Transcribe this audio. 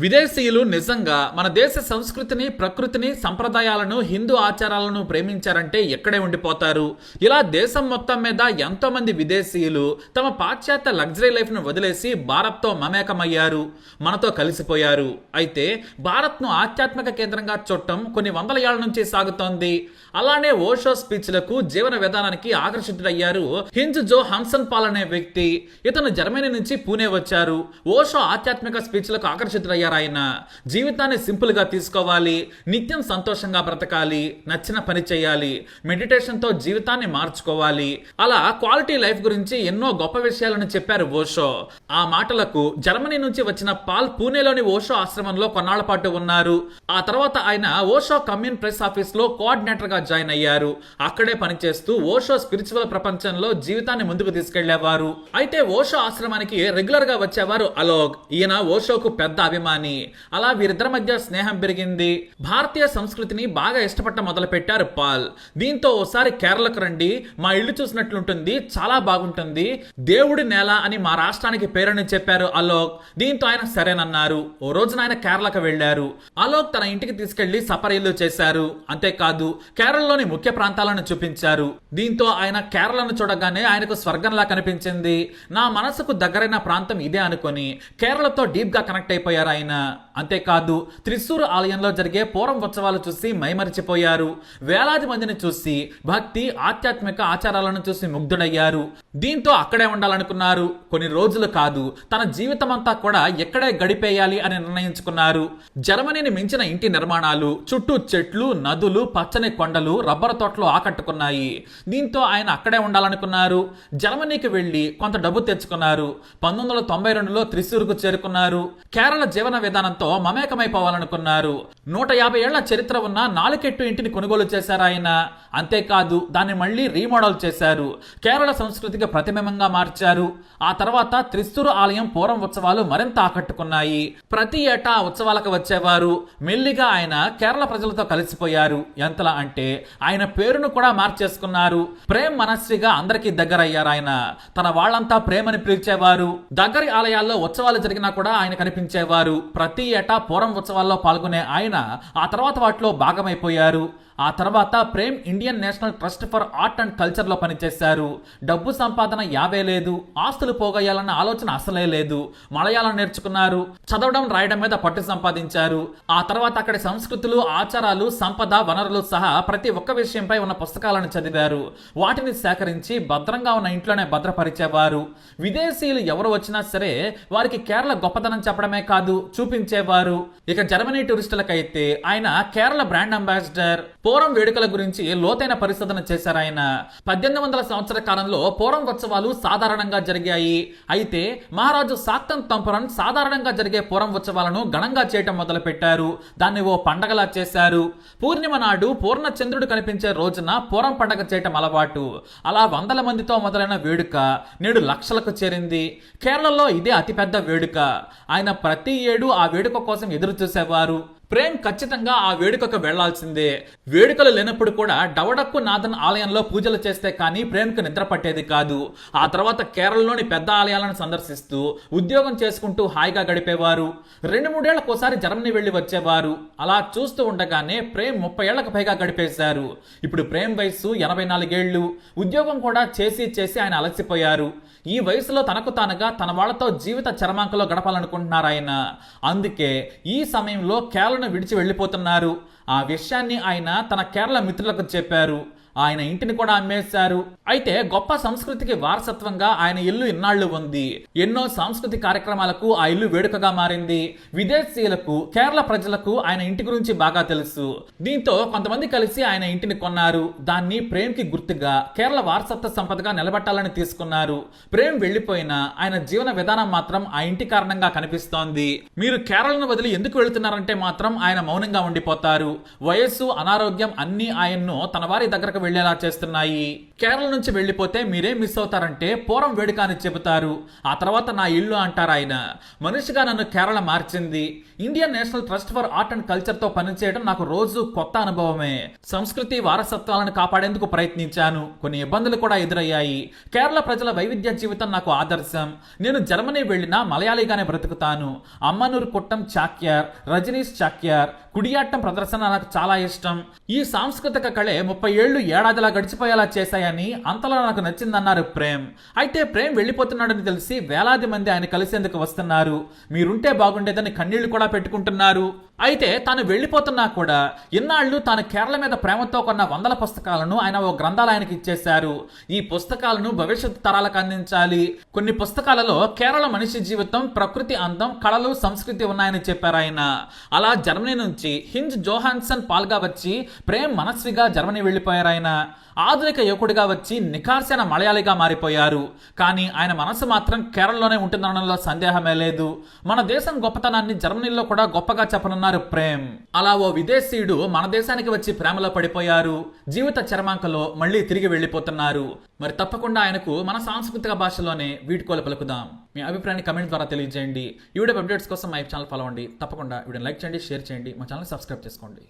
విదేశీయులు నిజంగా మన దేశ సంస్కృతిని, ప్రకృతిని, సంప్రదాయాలను, హిందూ ఆచారాలను ప్రేమించారంటే ఎక్కడే ఉండిపోతారు. ఇలా దేశం మొత్తం మీద ఎంతో మంది విదేశీయులు తమ పాశ్చాత్య లగ్జరీ లైఫ్ ను వదిలేసి భారత్తో మమేకమయ్యారు, మనతో కలిసిపోయారు. అయితే భారత్ను ఆధ్యాత్మిక కేంద్రంగా చూడటం కొన్ని వందల ఏళ్ల నుంచి సాగుతోంది. అలానే ఓషో స్పీచ్లకు, జీవన విధానానికి ఆకర్షితుడయ్యారు హింజ్ జో హన్సన్ పాల్ అనే వ్యక్తి. ఇతను జర్మనీ నుంచి పూణే వచ్చారు. ఓషో ఆధ్యాత్మిక స్పీచ్లకు ఆకర్షితుడయ్యారు. ఆయన జీవితాన్ని సింపుల్ గా తీసుకోవాలి, నిత్యం సంతోషంగా బ్రతకాలి, నచ్చిన పని చేయాలి, మెడిటేషన్ తో జీవితాన్ని మార్చుకోవాలి, అలా క్వాలిటీ లైఫ్ గురించి ఎన్నో గొప్ప విషయాలను చెప్పారు ఓషో. ఆ మాటలకు జర్మనీ నుంచి వచ్చిన పాల్ పూణేలోని ఓషో ఆశ్రమంలో కొన్నాళ్ల పాటు ఉన్నారు. ఆ తర్వాత ఆయన ఓషో కమ్యూన్ ప్రెస్ ఆఫీస్ లో కోఆర్డినేటర్ గా జాయిన్ అయ్యారు. అక్కడే పనిచేస్తూ ఓషో స్పిరిచువల్ ప్రపంచంలో జీవితాన్ని ముందుకు తీసుకెళ్లేవారు. అయితే ఓషో ఆశ్రమానికి రెగ్యులర్ గా వచ్చేవారు అలోక్. ఈయన ఓషోకు పెద్ద అభిమాని. అలా వీరిద్దరి మధ్య స్నేహం పెరిగింది. భారతీయ సంస్కృతిని బాగా ఇష్టపడటం మొదలు పెట్టారు పాల్. దీంతో ఓసారి కేరళకు రండి, మా ఇల్లు చూసినట్లుంటుంది, చాలా బాగుంటుంది, దేవుడి నేల అని మా రాష్ట్రానికి పేరుని చెప్పారు అలోక్. దీంతో ఆయన సరేనన్నారు. ఓ రోజున ఆయన కేరళకు వెళ్లారు. అలోక్ తన ఇంటికి తీసుకెళ్లి సపరీలు చేశారు. అంతేకాదు కేరళలోని ముఖ్య ప్రాంతాలను చూపించారు. దీంతో ఆయన కేరళను చూడగానే ఆయనకు స్వర్గంలా కనిపించింది. నా మనసుకు దగ్గరైన ప్రాంతం ఇదే అనుకొని కేరళతో డీప్ గా కనెక్ట్ అయిపోయారు ఆయన. అంతేకాదు త్రిశూర్ ఆలయంలో జరిగే పూర్వం ఉత్సవాలు చూసి మైమరిచిపోయారు. వేలాది మందిని చూసి భక్తి, ఆధ్యాత్మిక ఆచారాలను చూసి ముగ్ధుడయ్యారు. దీంతో అక్కడే ఉండాలనుకున్నారు. కొన్ని రోజులు కాదు, తన జీవితం అంతా కూడా ఎక్కడే గడిపేయాలి అని నిర్ణయించుకున్నారు. జర్మనీని మించిన ఇంటి నిర్మాణాలు, చుట్టూ చెట్లు, నదులు, పచ్చని కొండలు, రబ్బరు తోటలు ఆకట్టుకున్నాయి. దీంతో ఆయన అక్కడే ఉండాలనుకున్నారు. జర్మనీకి వెళ్లి కొంత డబ్బు తెచ్చుకున్నారు. 1992లో త్రిశూర్కు చేరుకున్నారు. కేరళ జీవన విధానంతో మమేకమైపోవాలనుకున్నారు. 150 ఏళ్ల చరిత్ర ఉన్న నాలుకెట్టు ఇంటిని కొనుగోలు చేశారు ఆయన. అంతేకాదు దాన్ని మళ్లీ రీమోడల్ చేశారు. కేరళ సంస్కృతికి ప్రతిబింబంగా మార్చారు. ఆ తర్వాత త్రిశూర్ ఆలయం పూర్వం ఉత్సవాలు మరింత ఆకట్టుకున్నాయి. ప్రతి ఏటా ఉత్సవాలకు వచ్చేవారు. మెల్లిగా ఆయన కేరళ ప్రజలతో కలిసిపోయారు. ఎంతలా అంటే ఆయన పేరును కూడా మార్చేసుకున్నారు. ప్రేమ్ మనశ్రీగా అందరికీ దగ్గరయ్యారు ఆయన. తన వాళ్ళంతా ప్రేమని పిలిచేవారు. దగ్గరి ఆలయాల్లో ఉత్సవాలు జరిగినా కూడా ఆయన కనిపించేవారు. ప్రతి ఏటా పూర్వం ఉత్సవాల్లో పాల్గొనే ఆయన ఆ తర్వాత వాటిలో భాగమైపోయారు. ఆ తర్వాత Prem Indian National Trust for Art and Culture లో పనిచేశారు. డబ్బు సంపాదన యావే లేదు, ఆస్తులు పోగొయ్యాలన్న ఆలోచన అసలే లేదు. మలయాళం నేర్చుకున్నారు. చదవడం, రాయడం మీద పట్టు సంపాదించారు. ఆ తర్వాత అక్కడి సంస్కృతులు, ఆచారాలు, సంపద, వనరులు సహా ప్రతి ఒక్క విషయంపై ఉన్న పుస్తకాలను చదివారు. వాటిని సేకరించి భద్రంగా ఉన్న ఇంట్లోనే భద్రపరిచేవారు. విదేశీయులు ఎవరు వచ్చినా సరే వారికి కేరళ గొప్పతనం చెప్పడమే కాదు, చూపించేవారు. ఇక జర్మనీ టూరిస్టులకైతే ఆయన కేరళ బ్రాండ్ అంబాసిడర్. పూర్వం వేడుకల గురించి లోతైన పరిశోధన చేశారు ఆయన. 1800 సంవత్సర కాలంలో పూర్వం ఉత్సవాలు సాధారణంగా జరిగాయి. అయితే మహారాజు సాక్తన్ తంపురన్ సాధారణంగా జరిగే పూర్వం ఉత్సవాలను ఘనంగా చేయటం మొదలు పెట్టారు. దాన్ని ఓ పండగలా చేశారు. పూర్ణిమ నాడు పూర్ణ చంద్రుడు కనిపించే రోజున పూర్వం పండగ చేయటం అలవాటు. అలా వందల మందితో మొదలైన వేడుక నేడు లక్షలకు చేరింది. కేరళలో ఇదే అతిపెద్ద వేడుక. ఆయన ప్రతి ఏడు ఆ వేడుక కోసం ఎదురు చూసేవారు. ప్రేమ్ ఖచ్చితంగా ఆ వేడుకకు వెళ్లాల్సిందే. వేడుకలు లేనప్పుడు కూడా డవడక్కు నాథన్ ఆలయంలో పూజలు చేస్తే కానీ ప్రేమ్కు నిద్ర పట్టేది కాదు. ఆ తర్వాత కేరళలోని పెద్ద ఆలయాలను సందర్శిస్తూ ఉద్యోగం చేసుకుంటూ హాయిగా గడిపేవారు. 2-3 ఏళ్లకోసారి జర్మనీ వెళ్లి వచ్చేవారు. అలా చూస్తూ ఉండగానే ప్రేమ్ 30 ఏళ్లకు పైగా గడిపేశారు. ఇప్పుడు ప్రేమ్ వయసు 84 ఏళ్లు. ఉద్యోగం కూడా చేసి ఆయన అలసిపోయారు. ఈ వయసులో తనకు తానుగా తన వాళ్లతో జీవిత చరమాంకలో గడపాలనుకుంటున్నారు ఆయన. అందుకే ఈ సమయంలో కేరళను విడిచి వెళ్లిపోతున్నారు. ఆ విషయాన్ని ఆయన తన కేరళ మిత్రులకు చెప్పారు. ఆయన ఇంటిని కూడా అమ్మేశారు. అయితే గొప్ప సంస్కృతికి వారసత్వంగా ఆయన ఇల్లు ఇన్నాళ్లు ఉంది. ఎన్నో సాంస్కృతిక కార్యక్రమాలకు ఆ ఇల్లు వేడుకగా మారింది. విదేశీయులకు, కేరళ ప్రజలకు ఆయన ఇంటి గురించి బాగా తెలుసు. దీంతో కొంతమంది కలిసి ఆయన ఇంటిని కొన్నారు. దాన్ని ప్రేమ్ కి గుర్తుగా కేరళ వారసత్వ సంపదగా నిలబెట్టాలని తీసుకున్నారు. ప్రేమ్ వెళ్లిపోయినా ఆయన జీవన విధానం మాత్రం ఆ ఇంటి కారణంగా కనిపిస్తోంది. మీరు కేరళను వదిలి ఎందుకు వెళుతున్నారంటే మాత్రం ఆయన మౌనంగా ఉండిపోతారు. వయస్సు, అనారోగ్యం అన్ని ఆయన్ను తన వారి దగ్గరకు వెళ్లేలా చేస్తున్నాయి. కేరళ నుంచి వెళ్లిపోతే మీరేం మిస్ అవుతారంటే పూర్వం వేడుక అని చెబుతారు, ఆ తర్వాత నా ఇల్లు అంటారు ఆయన. మనిషిగా నన్ను కేరళ మార్చింది. Indian National Trust for Art and culture తో పనిచేయడం నాకు రోజు కొత్త అనుభవమే. సంస్కృతి వారసత్వాలను కాపాడేందుకు ప్రయత్నించాను. కొన్ని ఇబ్బందులు కూడా ఎదురయ్యాయి. కేరళ ప్రజల వైవిధ్య జీవితం నాకు ఆదర్శం. నేను జర్మనీ వెళ్లినా మలయాళీగానే బ్రతుకుతాను. అమ్మనూరు కుట్టం చాక్యార్, రజనీష్ చాక్యార్, కుడియాట్టం ప్రదర్శన నాకు చాలా ఇష్టం. ఈ సాంస్కృతిక కళే 30 ఏళ్లు ఏడాదిలా గడిచిపోయేలా చేశాయని అంతలో నాకు నచ్చిందన్నారు ప్రేమ్. అయితే ప్రేమ్ వెళ్లిపోతున్నాడని తెలిసి వేలాది మంది ఆయన కలిసేందుకు వస్తున్నారు. మీరుంటే బాగుండేదని కన్నీళ్లు కూడా పెట్టుకుంటున్నారు. అయితే తాను వెళ్లిపోతున్నా కూడా ఇన్నాళ్లు తాను కేరళ మీద ప్రేమతో కొన్న 100 పుస్తకాలను ఆయన ఓ గ్రంథాలయానికి ఇచ్చేశారు. ఈ పుస్తకాలను భవిష్యత్ తరాలకు అందించాలి. కొన్ని పుస్తకాలలో కేరళ మనిషి జీవితం, ప్రకృతి అందం, కళలు, సంస్కృతి ఉన్నాయని చెప్పారు ఆయన. అలా జర్మనీ నుంచి హింజ్ జోహాన్సన్ పాల్గా వచ్చి ప్రేమ్ మనస్విగా జర్మనీ వెళ్లిపోయారు ఆయన. ఆధునిక యువకుడిగా వచ్చి నిఖార్సైన మలయాళిగా మారిపోయారు. కానీ ఆయన మనసు మాత్రం కేరళలోనే ఉంటుందనడంలో సందేహమే లేదు. మన దేశం గొప్పతనాన్ని జర్మనీలో కూడా గొప్పగా చెప్పనున్నారు ప్రేమ్. అలా ఓ విదేశీయుడు మన దేశానికి వచ్చి ప్రేమలో పడిపోయారు. జీవిత చరమాంకలో మళ్ళీ తిరిగి వెళ్లిపోతున్నారు. మరి తప్పకుండా ఆయనకు మన సాంస్కృతిక భాషలోనే వీడ్కోలు పలుకుదాం. మీ అభిప్రాయాన్ని కమెంట్ ద్వారా తెలియజేయండి. ఈ వీడియో అప్డేట్స్ కోసం మా ఛానల్ ఫాలో అవ్వండి. తప్పకుండా వీడియోని లైక్ చేయండి, షేర్ చేయండి, మా ఛానల్ సబ్స్క్రైబ్ చేసుకోండి.